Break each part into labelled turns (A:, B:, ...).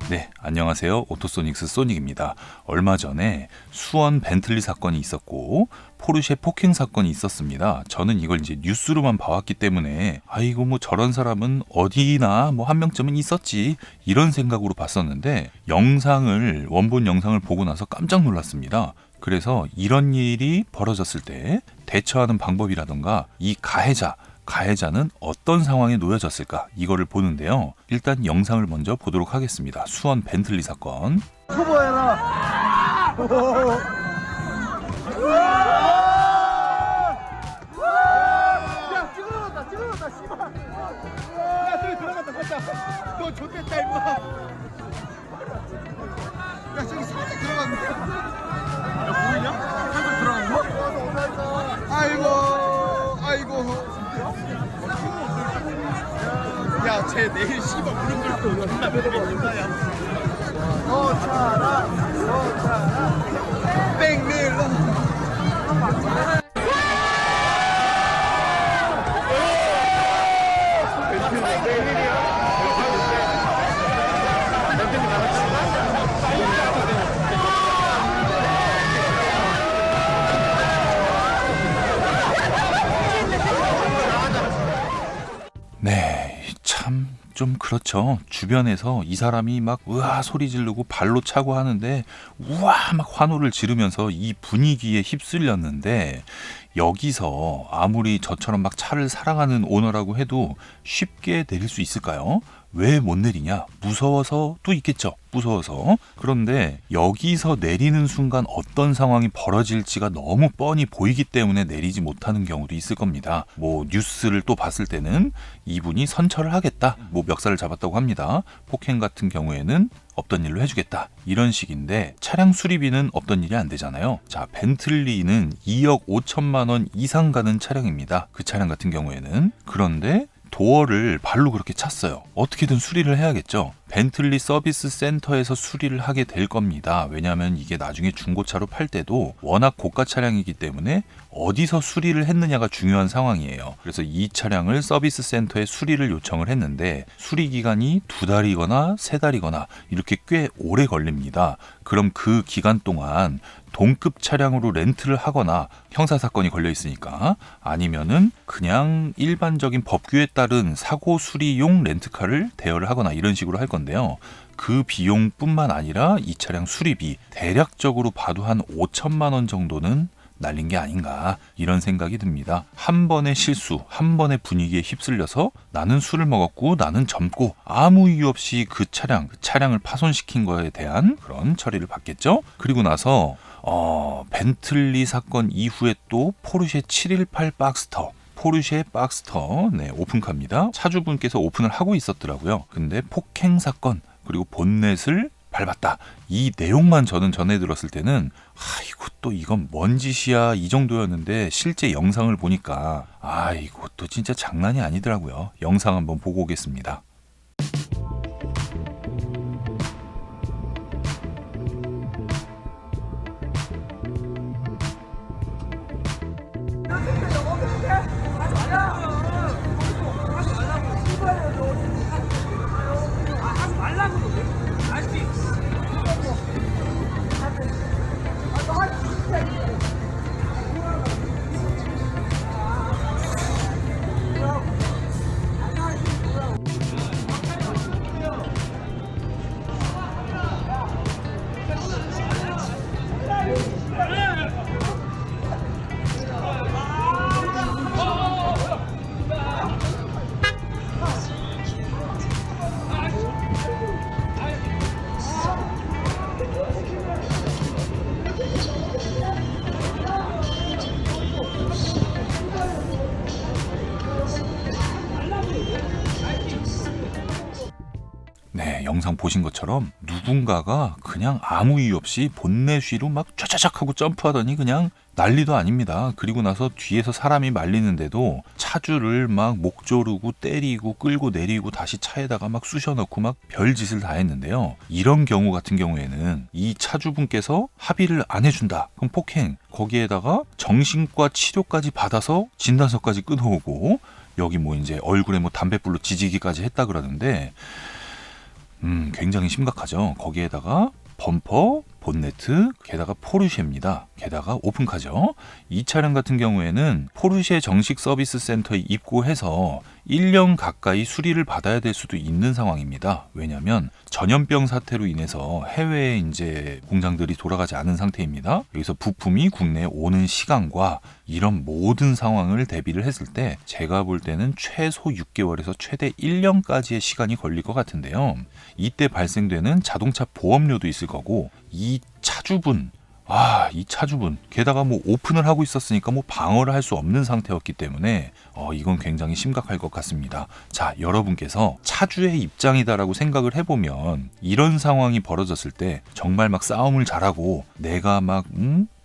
A: 네, 안녕하세요. 오토소닉스 소닉입니다. 얼마 전에 수원 벤틀리 사건이 있었고 포르쉐 폭행 사건이 있었습니다. 저는 이걸 이제 뉴스로만 봐왔기 때문에 아이고 뭐 저런 사람은 어디나 뭐 한 명쯤은 있었지 이런 생각으로 봤었는데 원본 영상을 보고 나서 깜짝 놀랐습니다. 그래서 이런 일이 벌어졌을 때 대처하는 방법이라던가 이 가해자는 어떤 상황에 놓여졌을까 이거를 보는데요. 일단 영상을 먼저 보도록 하겠습니다. 수원 벤틀리 사건.
B: 초보해라. 야 찍어놨다 씨발. 야 저기 들어갔다 살짝. 너 좋댔다 임마. 야 저기 살짝 들어갔네. 야 보이냐? 살짝 들어간 거? 아이고. 야, 쟤 내일 씨발 무릎 꿇고 존나 맨날 차라 백밀러.
A: 네, 참 좀 그렇죠. 주변에서 이 사람이 막 으아 소리 지르고 발로 차고 하는데 우와 막 환호를 지르면서 이 분위기에 휩쓸렸는데 여기서 아무리 저처럼 막 차를 사랑하는 오너라고 해도 쉽게 내릴 수 있을까요? 왜 못 내리냐? 무서워서도 있겠죠. 무서워서. 그런데 여기서 내리는 순간 어떤 상황이 벌어질지가 너무 뻔히 보이기 때문에 내리지 못하는 경우도 있을 겁니다. 뭐 뉴스를 또 봤을 때는 이분이 선처를 하겠다. 뭐 멱살을 잡았다고 합니다. 폭행 같은 경우에는 없던 일로 해주겠다. 이런 식인데 차량 수리비는 없던 일이 안 되잖아요. 자, 벤틀리는 2억 5천만 원 이상 가는 차량입니다. 그 차량 같은 경우에는. 그런데 도어를 발로 그렇게 찼어요. 어떻게든 수리를 해야겠죠. 벤틀리 서비스 센터에서 수리를 하게 될 겁니다. 왜냐하면 이게 나중에 중고차로 팔 때도 워낙 고가 차량이기 때문에 어디서 수리를 했느냐가 중요한 상황이에요. 그래서 이 차량을 서비스 센터에 수리를 요청을 했는데 수리 기간이 2달이거나 3달이거나 이렇게 꽤 오래 걸립니다. 그럼 그 기간 동안 동급 차량으로 렌트를 하거나 형사사건이 걸려 있으니까 아니면은 그냥 일반적인 법규에 따른 사고 수리용 렌트카를 대여를 하거나 이런 식으로 할 건데요. 그 비용뿐만 아니라 이 차량 수리비 대략적으로 봐도 한 5천만 원 정도는 날린 게 아닌가 이런 생각이 듭니다. 한 번의 실수, 한 번의 분위기에 휩쓸려서 나는 술을 먹었고 나는 젊고 아무 이유 없이 그 차량을 파손시킨 거에 대한 그런 처리를 받겠죠. 그리고 나서 벤틀리 사건 이후에 또 포르쉐 718 포르쉐 박스터 오픈카입니다. 차주분께서 오픈을 하고 있었더라고요. 근데 폭행 사건 그리고 본넷을 밟았다. 이 내용만 저는 전해 들었을 때는 아이고 또 이건 뭔 짓이야 이 정도였는데 실제 영상을 보니까 아이고 또 진짜 장난이 아니더라고요. 영상 한번 보고 오겠습니다. 네, 영상 보신 것처럼 누군가가 그냥 아무 이유 없이 본넷 위로 막 쫙쫙 하고 점프하더니 그냥 난리도 아닙니다. 그리고 나서 뒤에서 사람이 말리는데도 차주를 막 목 조르고 때리고 끌고 내리고 다시 차에다가 막 쑤셔넣고 막 별짓을 다 했는데요. 이런 경우 같은 경우에는 이 차주분께서 합의를 안 해준다. 그럼 폭행, 거기에다가 정신과 치료까지 받아서 진단서까지 끊어오고 여기 뭐 이제 얼굴에 뭐 담뱃불로 지지기까지 했다 그러는데 굉장히 심각하죠. 거기에다가 범퍼, 본네트, 게다가 포르쉐입니다. 게다가 오픈카죠. 이 차량 같은 경우에는 포르쉐 정식 서비스 센터에 입고해서 1년 가까이 수리를 받아야 될 수도 있는 상황입니다. 왜냐하면 전염병 사태로 인해서 해외에 이제 공장들이 돌아가지 않은 상태입니다. 여기서 부품이 국내에 오는 시간과 이런 모든 상황을 대비를 했을 때 제가 볼 때는 최소 6개월에서 최대 1년까지의 시간이 걸릴 것 같은데요. 이때 발생되는 자동차 보험료도 있을 거고 이 차주분 게다가 뭐 오픈을 하고 있었으니까 뭐 방어를 할 수 없는 상태였기 때문에 이건 굉장히 심각할 것 같습니다. 자, 여러분께서 차주의 입장이다라고 생각을 해보면 이런 상황이 벌어졌을 때 정말 막 싸움을 잘하고 내가 막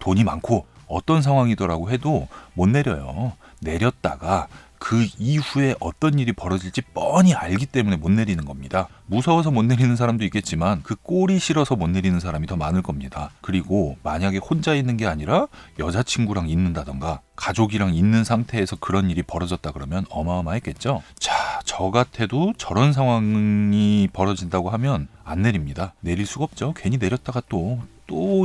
A: 돈이 많고 어떤 상황이더라고 해도 못 내려요. 내렸다가 그 이후에 어떤 일이 벌어질지 뻔히 알기 때문에 못 내리는 겁니다. 무서워서 못 내리는 사람도 있겠지만 그 꼴이 싫어서 못 내리는 사람이 더 많을 겁니다. 그리고 만약에 혼자 있는 게 아니라 여자친구랑 있는다던가 가족이랑 있는 상태에서 그런 일이 벌어졌다 그러면 어마어마했겠죠. 자, 저 같아도 저런 상황이 벌어진다고 하면 안 내립니다. 내릴 수가 없죠. 괜히 내렸다가 또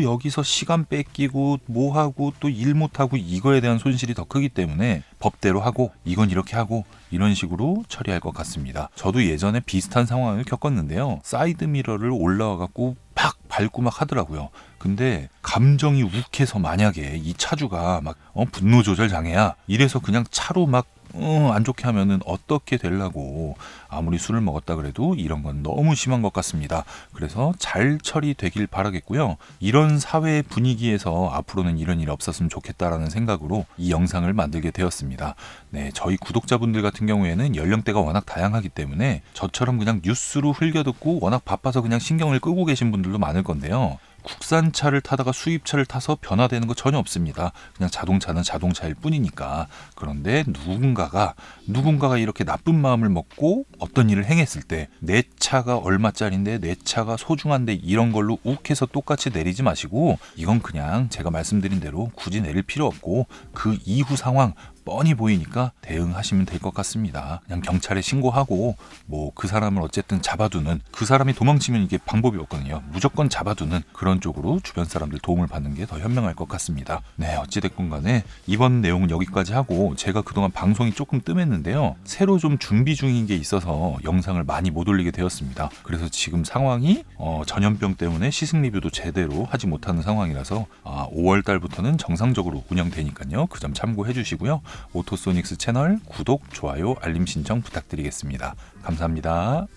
A: 여기서 시간 뺏기고 뭐하고 또 일 못하고 이거에 대한 손실이 더 크기 때문에 법대로 하고 이건 이렇게 하고 이런 식으로 처리할 것 같습니다. 저도 예전에 비슷한 상황을 겪었는데요. 사이드미러를 올라와 갖고 팍 밟고 막 하더라고요. 근데 감정이 욱해서 만약에 이 차주가 막 분노 조절 장애야 이래서 그냥 차로 막 안 좋게 하면은 어떻게 되려고 아무리 술을 먹었다 그래도 이런 건 너무 심한 것 같습니다. 그래서 잘 처리되길 바라겠고요. 이런 사회 분위기에서 앞으로는 이런 일이 없었으면 좋겠다라는 생각으로 이 영상을 만들게 되었습니다. 네, 저희 구독자분들 같은 경우에는 연령대가 워낙 다양하기 때문에 저처럼 그냥 뉴스로 흘겨듣고 워낙 바빠서 그냥 신경을 끄고 계신 분들도 많을 건데요. 국산차를 타다가 수입차를 타서 변화되는 거 전혀 없습니다. 그냥 자동차는 자동차일 뿐이니까. 그런데 누군가가 이렇게 나쁜 마음을 먹고 어떤 일을 행했을 때 내 차가 얼마짜린데 내 차가 소중한데 이런 걸로 욱해서 똑같이 내리지 마시고 이건 그냥 제가 말씀드린 대로 굳이 내릴 필요 없고 그 이후 상황 뻔히 보이니까 대응하시면 될 것 같습니다. 그냥 경찰에 신고하고 뭐 그 사람을 어쨌든 잡아두는, 그 사람이 도망치면 이게 방법이 없거든요. 무조건 잡아두는 그런 쪽으로 주변 사람들 도움을 받는 게 더 현명할 것 같습니다. 네, 어찌됐건 간에 이번 내용은 여기까지 하고 제가 그동안 방송이 조금 뜸했는데요. 새로 좀 준비 중인 게 있어서 영상을 많이 못 올리게 되었습니다. 그래서 지금 상황이 전염병 때문에 시승 리뷰도 제대로 하지 못하는 상황이라서 5월 달부터는 정상적으로 운영되니까요. 그 점 참고해 주시고요. 오토소닉스 채널 구독, 좋아요, 알림 신청 부탁드리겠습니다. 감사합니다.